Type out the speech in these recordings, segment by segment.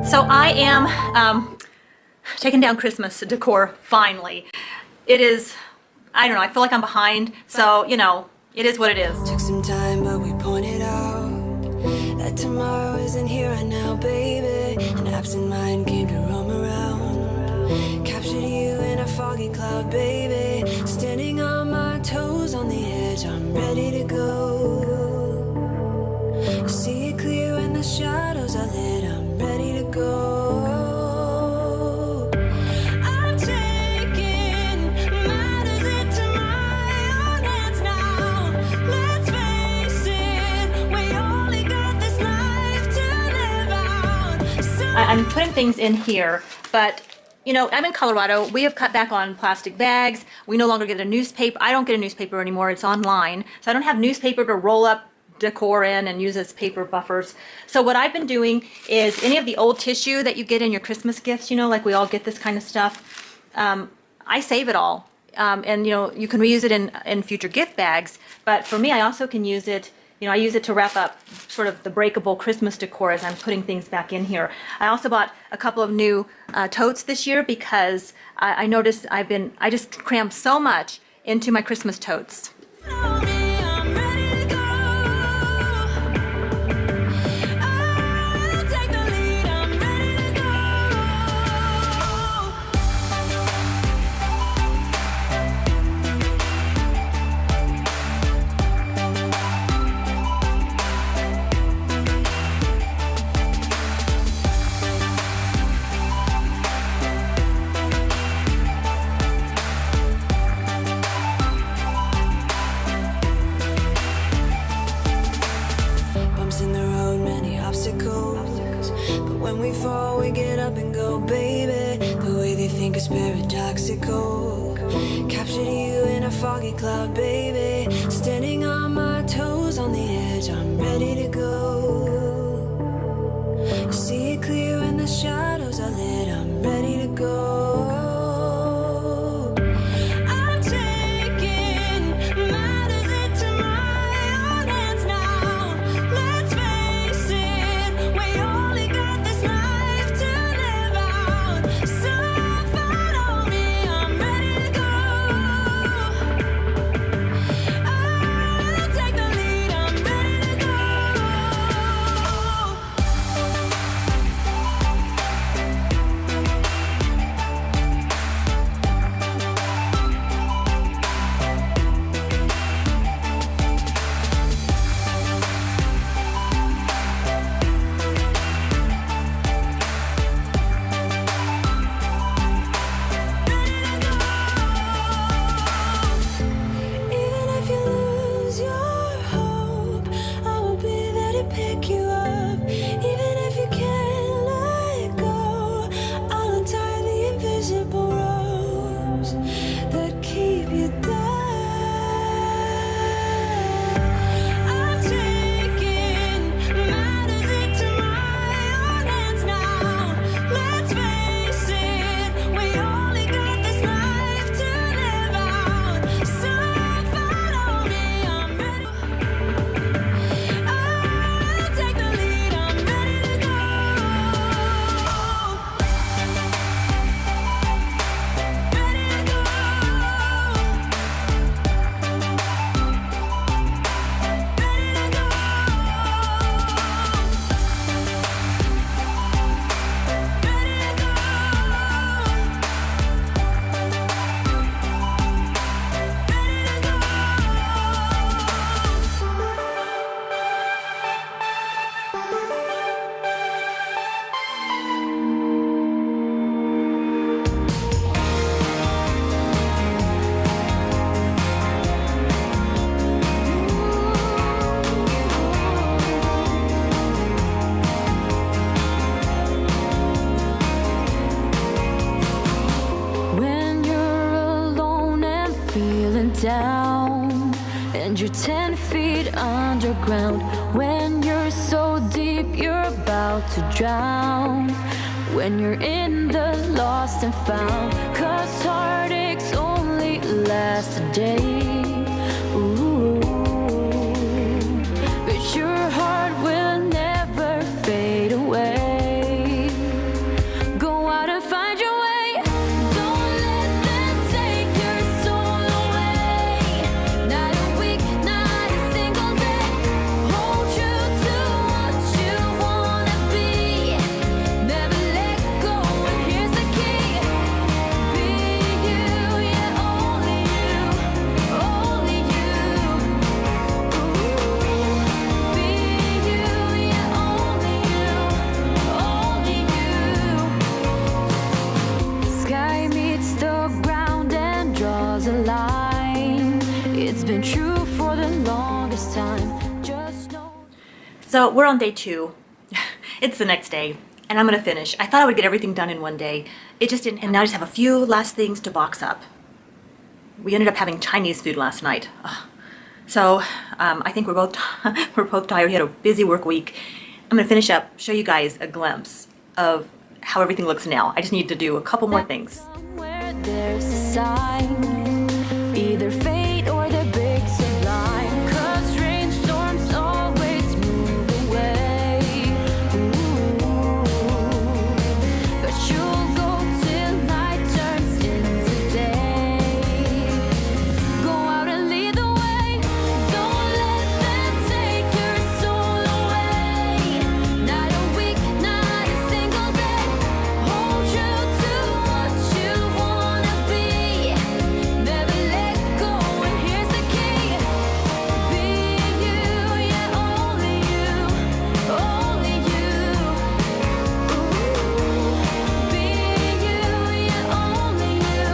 So I am taking down Christmas decor finally. It is, I don't know, I feel like I'm behind, so you know, it is what it is. Took some time, but we pointed out that tomorrow isn't here right now, baby. An absent mind came to roam around, captured you in a foggy cloud, baby. Standing on my toes on the edge, I'm ready to go. I see it clear when the shadows are lit, I'm ready to go. I'm taking matters into my own hands now. Let's face it, we only got this life to live out. So I'm putting things in here, but you know, I'm in Colorado. We have cut back on plastic bags. We no longer get a newspaper. I don't get a newspaper anymore. It's online. So I don't have newspaper to roll up decor in and use as paper buffers. So what I've been doing is any of the old tissue that you get in your Christmas gifts, you know, like we all get this kind of stuff, I save it all. And you know, you can reuse it in future gift bags. But for me, I also can use it, you know, I use it to wrap up sort of the breakable Christmas decor as I'm putting things back in here. I also bought a couple of new totes this year because I noticed I just crammed so much into my Christmas totes. follow me, I'm ready to go. I'll take the lead, I'm ready to go. Bumps in the road, many obstacles. But when we fall, we get up and go, baby. The way they think is paradoxical. Captured you in a foggy cloud, baby. Standing on my toes on the edge, I'm ready to go. See it clear when the shadows are lit, I'm ready to go. I'm taking matters into my own hands now. Let's face it, we only got this life to live out. So follow me, I'm ready to go. I'll take the lead, I'm ready to go. Even if you lose your hope, I will be there to pick you up. Even if you can't let go, I'll untie the invisible ropes that keep you down. I'm taking matters into my own hands now. Let's face it, we only got this life to live out. So follow me, I'm ready. I'll take the lead, I'm ready to go. Ready to go. When you're alone and feeling down, and you're 10 feet underground, when you're so deep you're about to drown, when you're in the lost and found, 'cause heartaches only last a day. Ooh, but your heart will never fade away. stars align. It's been true for the longest time. Just know. So we're on day 2. It's the next day, and I'm gonna finish. I thought I would get everything done in one day. It just didn't, and now I just have a few last things to box up. We ended up having Chinese food last night. Ugh. So I think we're both tired. We had a busy work week. I'm gonna finish up, show you guys a glimpse of how everything looks now. I just need to do a couple more things. Somewhere there's a sign, either fate or the big sublime. 'Cause rainstorms always move away. Ooh. But you'll go till night turns into day. Go out and lead the way. Don't let them take your soul away. Not a week, not a single day. Hold true to what you wanna be. Never let go, and here's the key. Being you, yeah, only you, only you. Ooh. Being you, yeah, only you,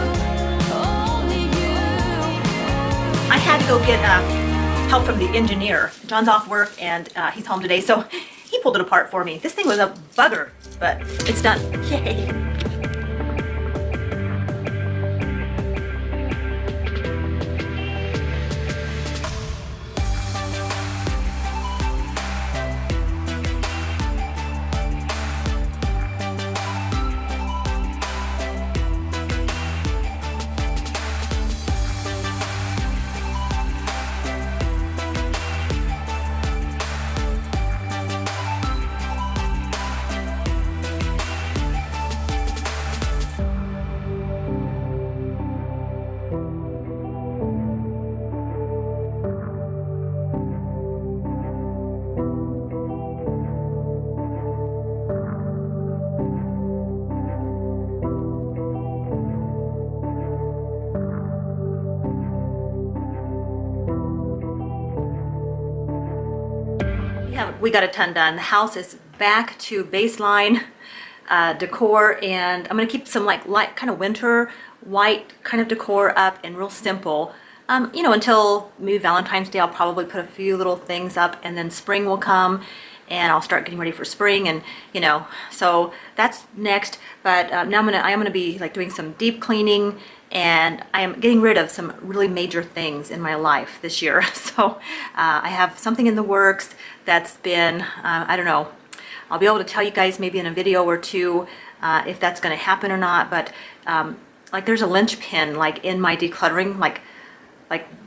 only you. I had to go get help from the engineer. John's off work and he's home today, so he pulled it apart for me. This thing was a bugger, but it's done. Yay! We got a ton done. The house is back to baseline decor, and I'm gonna keep some like light kind of winter white kind of decor up and real simple. You know, until maybe Valentine's Day, I'll probably put a few little things up, and then spring will come and I'll start getting ready for spring, and you know, so that's next. But now I am gonna be like doing some deep cleaning, and I am getting rid of some really major things in my life this year. So I have something in the works that's been, I don't know, I'll be able to tell you guys maybe in a video or two if that's gonna happen or not, but like there's a linchpin like in my decluttering, like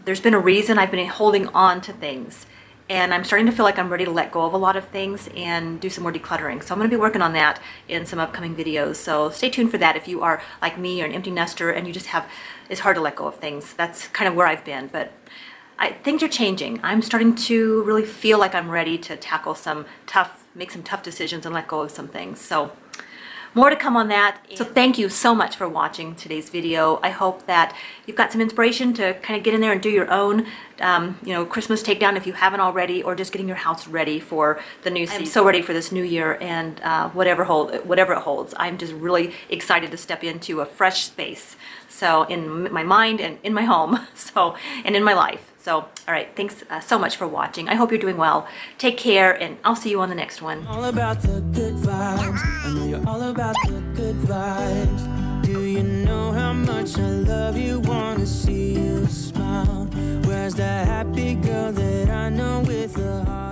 there's been a reason I've been holding on to things, and I'm starting to feel like I'm ready to let go of a lot of things and do some more decluttering. So I'm going to be working on that in some upcoming videos. So stay tuned for that if you are like me or an empty nester and you just have, it's hard to let go of things. That's kind of where I've been, but things are changing. I'm starting to really feel like I'm ready to tackle make some tough decisions and let go of some things. So more to come on that. So thank you so much for watching today's video. I hope that you've got some inspiration to kind of get in there and do your own, you know, Christmas takedown if you haven't already, or just getting your house ready for the new season. I'm so ready for this new year and whatever it holds. I'm just really excited to step into a fresh space. So in my mind and in my home, and in my life. So, all right, thanks so much for watching. I hope you're doing well. Take care, and I'll see you on the next one. All about the good vibes. I know you're all about the good vibes. Do you know how much I love you? Wanna see you smile. Where's that happy girl that I know with a heart?